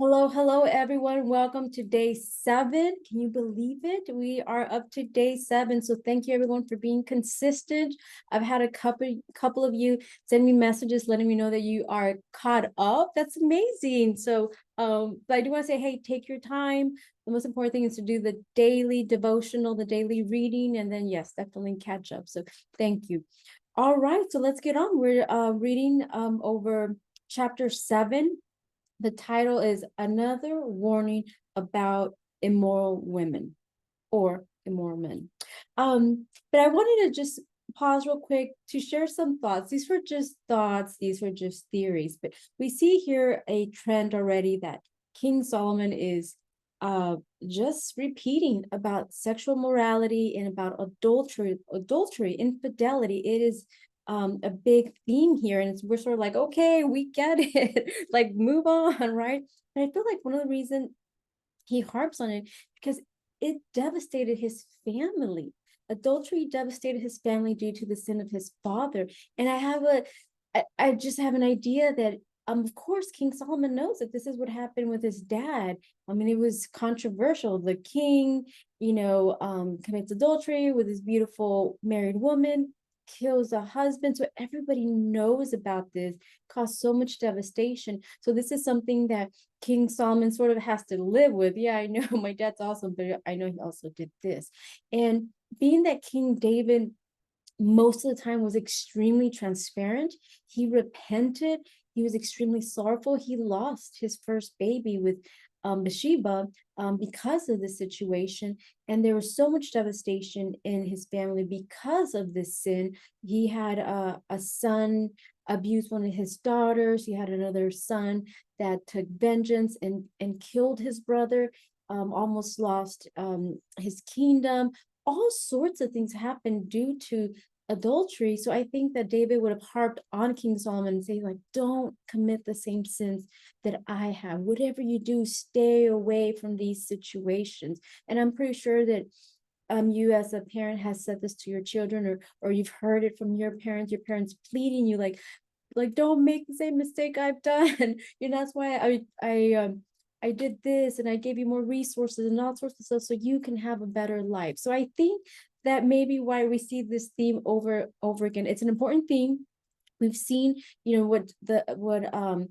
Hello, hello, everyone. Welcome to day 7. Can you believe it? We are up to day 7. So thank you, everyone, for being consistent. I've had a couple of you send me messages letting me know that you are caught up. That's amazing. But I do want to say, hey, take your time. The most important thing is to do the daily devotional, the daily reading, and then yes, definitely catch up. So thank you. All right, so let's get on. We're reading over chapter 7. The title is Another Warning About Immoral Women or Immoral Men. But I wanted to just pause real quick to share some thoughts. These were just thoughts, these were just theories, but we see here a trend already that King Solomon is just repeating about sexual morality and about adultery, infidelity. It is a big theme here, and we're sort of like, okay, we get it, like move on, right? And I feel like one of the reasons he harps on it because it devastated his family. Adultery devastated his family due to the sin of his father. And I just have an idea that of course King Solomon knows that this is what happened with his dad. I mean, it was controversial. The king, commits adultery with his beautiful married woman, kills a husband. So everybody knows about this, caused so much devastation. So this is something that King Solomon sort of has to live with. Yeah, I know my dad's awesome, but I know he also did this. And being that King David most of the time was extremely transparent, he repented, he was extremely sorrowful. He lost his first baby with Bathsheba because of the situation. And there was so much devastation in his family because of this sin. He had a son abused one of his daughters. He had another son that took vengeance and killed his brother, almost lost his kingdom. All sorts of things happened due to adultery. So I think that David would have harped on King Solomon and say, like, don't commit the same sins that I have. Whatever you do, stay away from these situations. And I'm pretty sure that you as a parent has said this to your children, or you've heard it from your parents pleading you like don't make the same mistake I've done. That's why I did this and I gave you more resources and all sorts of stuff so you can have a better life. So I think that may be why we see this theme over again. It's an important theme. We've seen, what the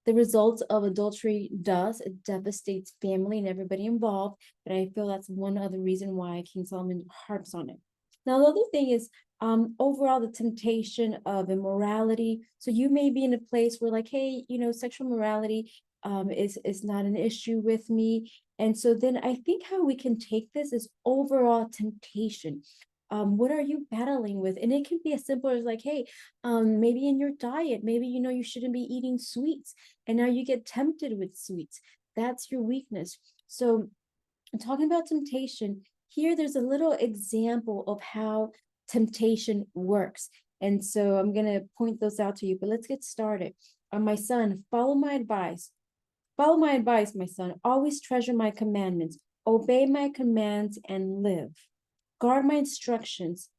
results of adultery does. It devastates family and everybody involved. But I feel that's one other reason why King Solomon harps on it. Now, the other thing is overall the temptation of immorality. So you may be in a place where like, hey, sexual morality is not an issue with me. And so then I think how we can take this is overall temptation. What are you battling with? And it can be as simple as like, hey, maybe in your diet, maybe you shouldn't be eating sweets, and now you get tempted with sweets. That's your weakness. So talking about temptation, here there's a little example of how temptation works. And so I'm going to point those out to you, but let's get started. My son, follow my advice. Follow my advice, my son. Always treasure my commandments. Obey my commands and live. Guard my instructions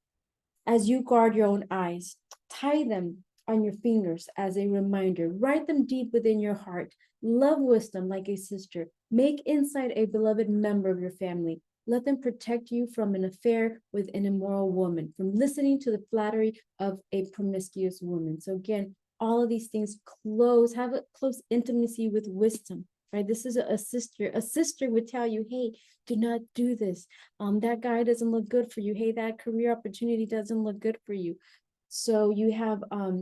as you guard your own eyes. Tie them on your fingers as a reminder. Write them deep within your heart. Love wisdom like a sister. Make insight a beloved member of your family. Let them protect you from an affair with an immoral woman, from listening to the flattery of a promiscuous woman. So again, all of these things have a close intimacy with wisdom, right? This is a sister. A sister would tell you, hey, do not do this. That guy doesn't look good for you. Hey, that career opportunity doesn't look good for you. So you have a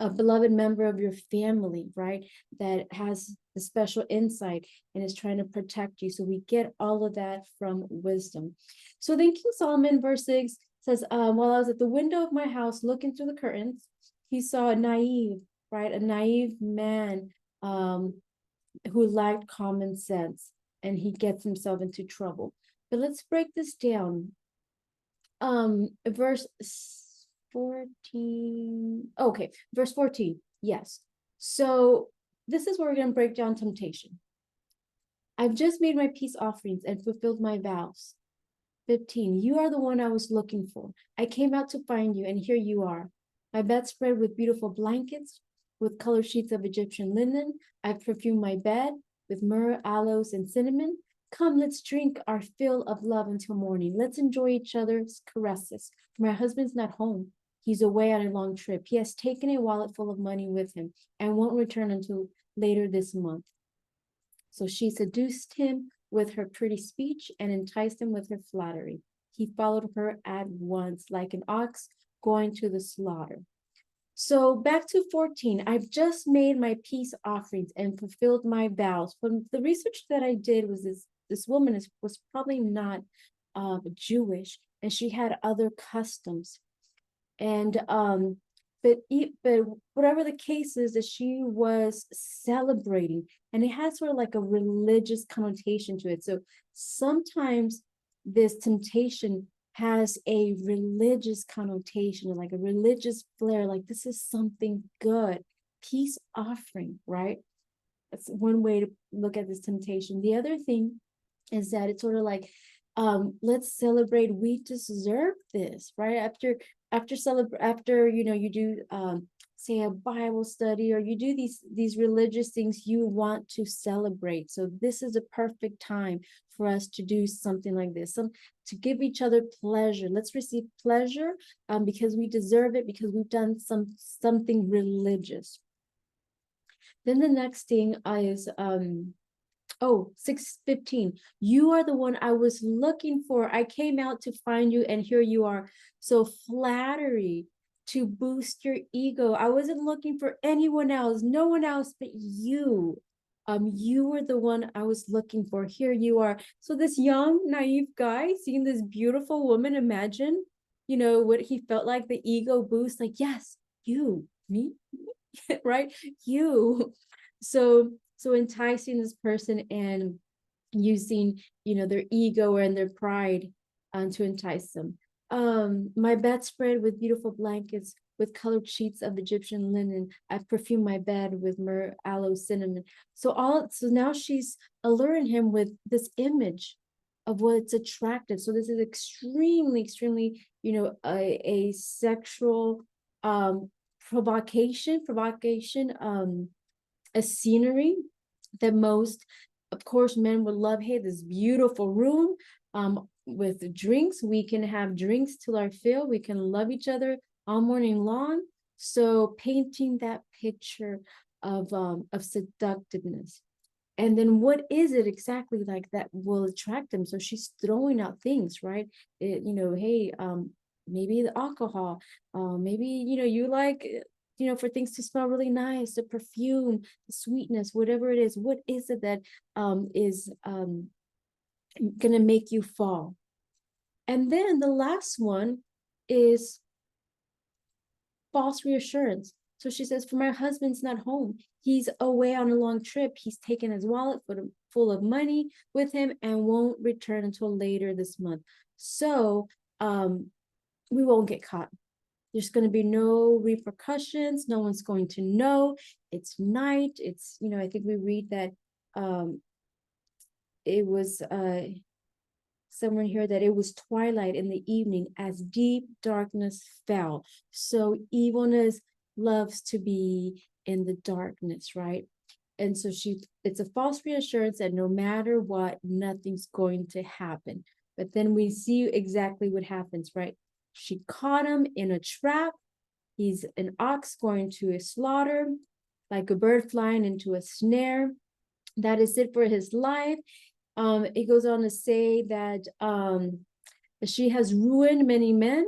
beloved member of your family, right, that has the special insight and is trying to protect you. So we get all of that from wisdom. So then King Solomon, verse 6 says, while I was at the window of my house looking through the curtains, he saw a naive man who lacked common sense, and he gets himself into trouble. But let's break this down. Verse 14. Okay, verse 14. Yes. So this is where we're going to break down temptation. I've just made my peace offerings and fulfilled my vows. 15. You are the one I was looking for. I came out to find you, and here you are. My bed spread with beautiful blankets, with colored sheets of Egyptian linen. I perfume my bed with myrrh, aloes, and cinnamon. Come, let's drink our fill of love until morning. Let's enjoy each other's caresses. My husband's not home. He's away on a long trip. He has taken a wallet full of money with him and won't return until later this month. So she seduced him with her pretty speech and enticed him with her flattery. He followed her at once, like an ox going to the slaughter. So back to 14, I've just made my peace offerings and fulfilled my vows. From the research that I did was this woman was probably not Jewish, and she had other customs. And but whatever the case is, that she was celebrating, and it has sort of like a religious connotation to it. So sometimes this temptation has a religious connotation, like a religious flair, like this is something good. Peace offering, right? That's one way to look at this temptation. The other thing is that it's sort of like, let's celebrate, we deserve this, right? After you do say a Bible study, or you do these religious things, you want to celebrate. So this is a perfect time for us to do something like this, to give each other pleasure. Let's receive pleasure because we deserve it, because we've done something religious. Then the next thing is 6:15. You are the one I was looking for. I came out to find you, and here you are. So flattery to boost your ego. I wasn't looking for anyone else, no one else but you. You were the one I was looking for. Here you are. So this young, naive guy seeing this beautiful woman, imagine, what he felt like, the ego boost, like, yes, you, me, right? You. So enticing this person and using, their ego and their pride to entice them. My bedspread with beautiful blankets, with colored sheets of Egyptian linen. I've perfumed my bed with myrrh, aloe, cinnamon. So now she's alluring him with this image of what's attractive. So this is extremely, extremely, a sexual provocation, a scenery that most, of course, men would love. Hey, this beautiful room with drinks. We can have drinks till our fill. We can love each other all morning long. So painting that picture of seductiveness. And then what is it exactly like that will attract them? So she's throwing out things, right? Hey, maybe the alcohol, maybe, you like, for things to smell really nice, the perfume, the sweetness, whatever it is. What is it that is gonna make you fall? And then the last one is false reassurance. So she says, for my husband's not home. He's away on a long trip. He's taken his wallet full of money with him and won't return until later this month. So we won't get caught. There's going to be no repercussions. No one's going to know. It's night. It's, I think we read that it was somewhere here that it was twilight in the evening as deep darkness fell. So evilness loves to be in the darkness, right? And so it's a false reassurance that no matter what, nothing's going to happen. But then we see exactly what happens, right? She caught him in a trap. He's an ox going to a slaughter, like a bird flying into a snare. That is it for his life. It goes on to say that she has ruined many men.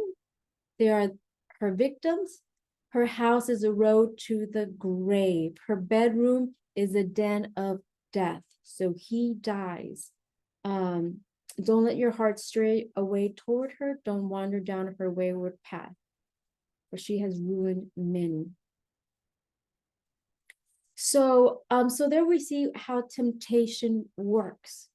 They are her victims. Her house is a road to the grave. Her bedroom is a den of death. So he dies. Don't let your heart stray away toward her. Don't wander down her wayward path, for she has ruined many. So there we see how temptation works.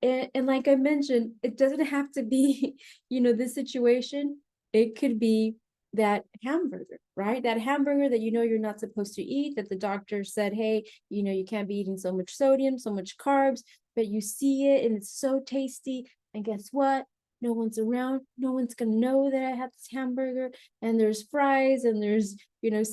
And like I mentioned, it doesn't have to be, this situation. It could be that hamburger, right? That hamburger that you're not supposed to eat, that the doctor said, hey, you can't be eating so much sodium, so much carbs, but you see it and it's so tasty. And guess what? no one's around, no one's gonna know that I had this hamburger, and there's fries, and there's,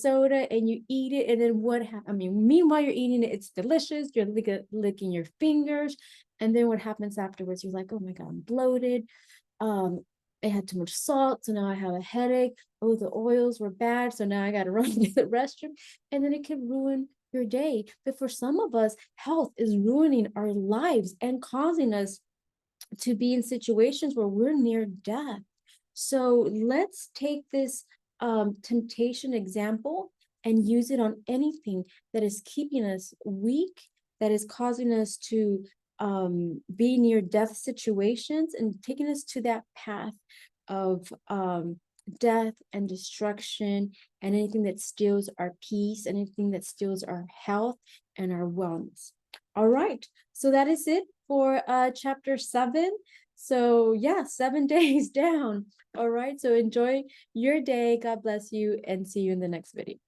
soda, and you eat it, and then what happens? I mean, meanwhile you're eating it, it's delicious, you're licking your fingers, and then what happens afterwards? You're like, oh my God, I'm bloated. I had too much salt, so now I have a headache. Oh, the oils were bad, so now I got to run to the restroom, and then it can ruin your day. But for some of us, health is ruining our lives and causing us to be in situations where we're near death. So let's take this temptation example and use it on anything that is keeping us weak, that is causing us to be near death situations, and taking us to that path of death and destruction, and anything that steals our peace, anything that steals our health and our wellness. All right, so that is it for chapter 7. So yeah, 7 days down. All right, so enjoy your day. God bless you, and see you in the next video.